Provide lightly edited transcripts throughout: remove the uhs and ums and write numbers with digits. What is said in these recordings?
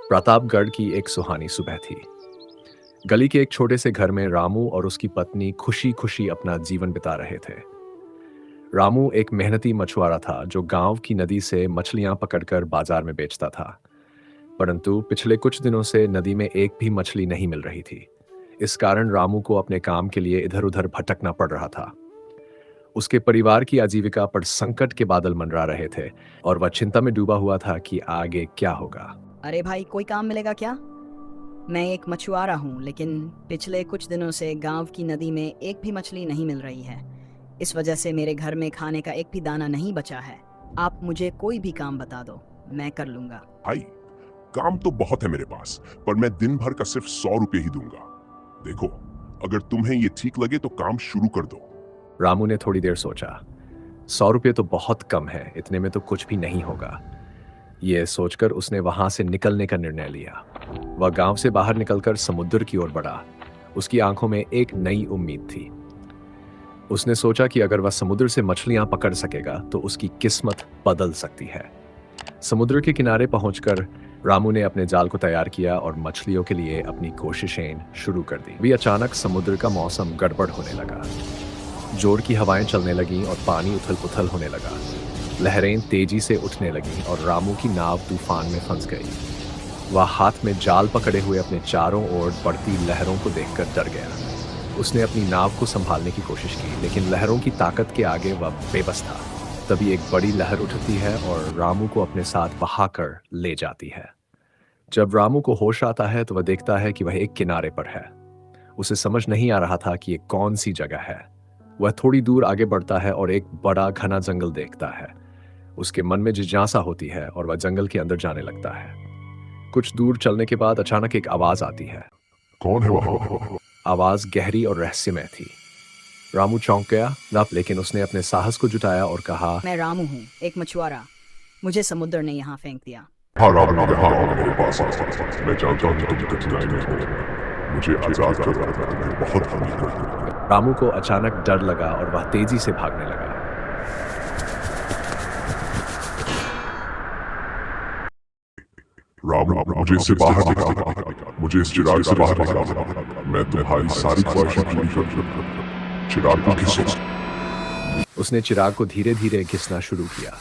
प्रतापगढ़ की एक सुहानी सुबह थी। गली के एक छोटे से घर में रामू और उसकी पत्नी खुशी खुशी अपना जीवन बिता रहे थे। रामू एक मेहनती मछुआरा था जो गांव की नदी से मछलियां पकड़कर बाजार में बेचता था। परंतु पिछले कुछ दिनों से नदी में एक भी मछली नहीं मिल रही थी। इस कारण रामू को अपने काम के लिए इधर उधर भटकना पड़ रहा था। उसके परिवार की आजीविका पर संकट के बादल मंडरा रहे थे और वह चिंता में डूबा हुआ था कि आगे क्या होगा। अरे भाई, कोई काम मिलेगा क्या? मैं एक मछुआरा हूँ, लेकिन पिछले कुछ दिनों से गांव की नदी में एक भी मछली नहीं मिल रही है। इस वजह से मेरे घर में खाने का एक भी दाना नहीं बचा है। आप मुझे कोई भी काम बता दो, मैं कर लूंगा। भाई, काम तो बहुत है मेरे पास, पर मैं दिन भर का सिर्फ 100 रुपये ही दूंगा। देखो, अगर तुम्हें ये ठीक लगे तो काम शुरू कर दो। रामू ने थोड़ी देर सोचा। 100 रुपये तो बहुत कम है, इतने में तो कुछ भी नहीं होगा। ये सोचकर उसने वहां से निकलने का निर्णय लिया। वह गांव से बाहर निकलकर समुद्र की ओर बढ़ा। उसकी आंखों में एक नई उम्मीद थी। उसने सोचा कि अगर वह समुद्र से मछलियां पकड़ सकेगा तो उसकी किस्मत बदल सकती है। समुद्र के किनारे पहुंचकर रामू ने अपने जाल को तैयार किया और मछलियों के लिए अपनी कोशिशें शुरू कर दी। भी अचानक समुद्र का मौसम गड़बड़ होने लगा। जोर की हवाएं चलने लगीं और पानी उथल पुथल होने लगा। लहरें तेजी से उठने लगीं और रामू की नाव तूफान में फंस गई। वह हाथ में जाल पकड़े हुए अपने चारों ओर बढ़ती लहरों को देखकर डर गया। उसने अपनी नाव को संभालने की कोशिश की, लेकिन लहरों की ताकत के आगे वह बेबस था। तभी एक बड़ी लहर उठती है और रामू को अपने साथ बहाकर ले जाती है। जब रामू को होश आता है तो वह देखता है कि वह एक किनारे पर है। उसे समझ नहीं आ रहा था कि ये कौन सी जगह है। वह थोड़ी दूर आगे बढ़ता है और एक बड़ा घना जंगल देखता है। उसके मन में जिज्ञासा होती है और वह जंगल के अंदर जाने लगता है। कुछ दूर चलने के बाद अचानक एक आवाज आती है। कौन है वहां? आवाज गहरी और रहस्यमय थी। रामू चौंक गया, लेकिन उसने अपने साहस को जुटाया और कहा, मैं रामू हूँ, एक मछुआरा। मुझे समुद्र ने यहाँ फेंक दिया। हाँ राम, यहाँ आओ मेरे पास। मैं जानता हूँ तुम कठिनाई में हो। मुझे आजाद कर रहा था, तुम्हें बहुत कमी कर। रामू को अचानक डर लगा और वह तेजी से भागने लगा। राम, मुझे इससे बाहर निकाल, मुझे इस चिराग से बाहर निकाल। मैं तुम्हारी सारी ख्वाहिशें पूरी कर दूंगा। चिराग को घिसो। उसने चिराग को धीरे धीरे घिसना शुरू किया।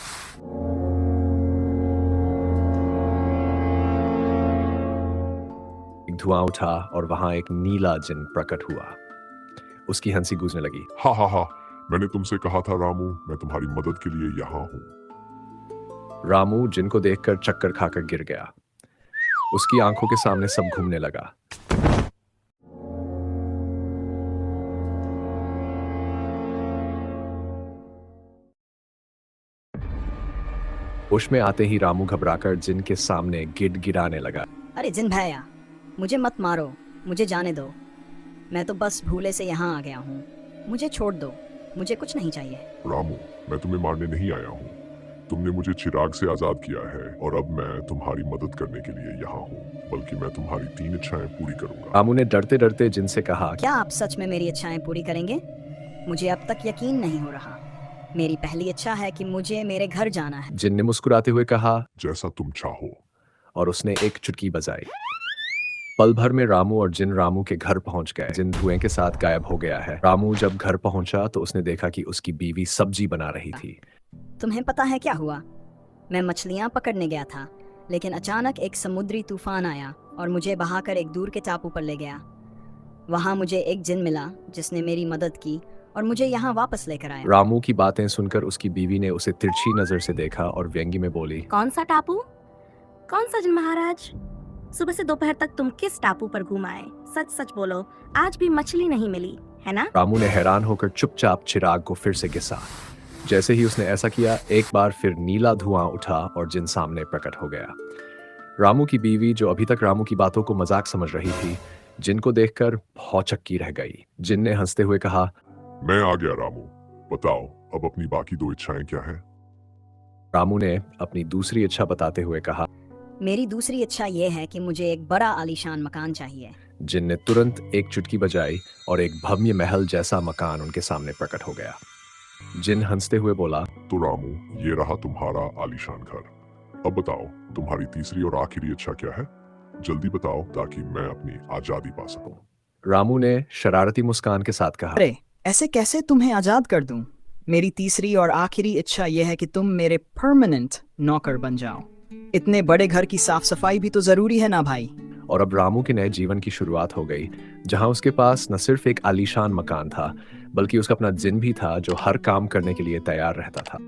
एक धुआं उठा और वहां एक नीला जिन प्रकट हुआ। उसकी हंसी गूंजने लगी। हाँ हाँ हाँ, मैंने तुमसे कहा था रामू, मैं तुम्हारी मदद के लिए यहाँ हूँ। रामू जिन को देखकर चक्कर खाकर गिर गया। उसकी आंखों के सामने सब घूमने लगा। होश में आते ही रामू घबराकर जिन के सामने गिड़गिड़ाने लगा। अरे जिन भैया, मुझे मत मारो, मुझे जाने दो। मैं तो बस भूले से यहाँ आ गया हूँ। मुझे छोड़ दो, मुझे कुछ नहीं चाहिए। रामू, मैं तुम्हें मारने नहीं आया हूँ। तुमने मुझे चिराग से आजाद किया है और अब मैं तुम्हारी मदद करने के लिए यहाँ हूँ। बल्कि मैं तुम्हारी 3 इच्छाएं पूरी करूंगा। रामू ने डरते डरते जिन से कहा, क्या आप सच में मेरी इच्छाएं पूरी करेंगे? मुझे अब तक यकीन नहीं हो रहा। मेरी पहली इच्छा है कि मुझे मेरे घर जाना है। जिन ने मुस्कुराते हुए कहा, जैसा तुम चाहो। और उसने एक चुटकी बजाई। पल भर में रामू और जिन रामू के घर पहुंच गए। जिन धुएं के साथ गायब हो गया है। रामू जब घर पहुंचा तो उसने देखा कि उसकी बीवी सब्जी बना रही थी। तुम्हें पता है क्या हुआ? मैं मछलियां पकड़ने गया था, लेकिन अचानक एक समुद्री तूफान आया और मुझे बहाकर एक दूर के टापू पर ले गया। वहां मुझे एक जिन मिला जिसने मेरी मदद की और मुझे यहाँ वापस लेकर आया। रामू की बातें सुनकर उसकी बीवी ने उसे तिरछी नजर से देखा और व्यंगी में बोली, कौन सा टापू? कौन सा जिन महाराज? सुबह से दोपहर तक तुम किस टापू पर घूम आए? सच सच बोलो, आज भी मछली नहीं मिली है ना? रामू ने हैरान होकर चुपचाप चिराग को फिर से घिसा। जैसे ही उसने ऐसा किया, एक बार फिर नीला धुआं उठा और जिन सामने प्रकट हो गया। रामू की बीवी, जो अभी तक रामू की बातों को मजाक समझ रही थी, जिन को देखकर भौचक्की रह गई। जिन ने हंसते हुए कहा, मैं आ गया रामू, बताओ अब अपनी बाकी 2 इच्छाएं क्या है? रामू ने अपनी दूसरी इच्छा बताते हुए कहा, मेरी दूसरी इच्छा ये है कि मुझे एक बड़ा आलीशान मकान चाहिए। जिन ने तुरंत एक चुटकी बजाई और एक भव्य महल जैसा मकान उनके सामने प्रकट हो गया। जिन हंसते हुए बोला, तो रामू, ये रहा तुम्हारा आलीशान घर। अब बताओ, तुम्हारी तीसरी और आखिरी इच्छा क्या है? जल्दी बताओ ताकि मैं अपनी आजादी पा सकूं। रामू ने शरारती मुस्कान के साथ कहा, अरे ऐसे कैसे तुम्हें आजाद कर दूं? मेरी तीसरी और आखिरी इच्छा यह है कि तुम मेरे परमानेंट नौकर बन जाओ। इतने बड़े घर की साफ सफाई भी तो जरूरी है ना भाई। और अब रामू के नए जीवन की शुरुआत हो गई, जहां उसके पास न सिर्फ एक आलीशान मकान था, बल्कि उसका अपना जिन भी था जो हर काम करने के लिए तैयार रहता था।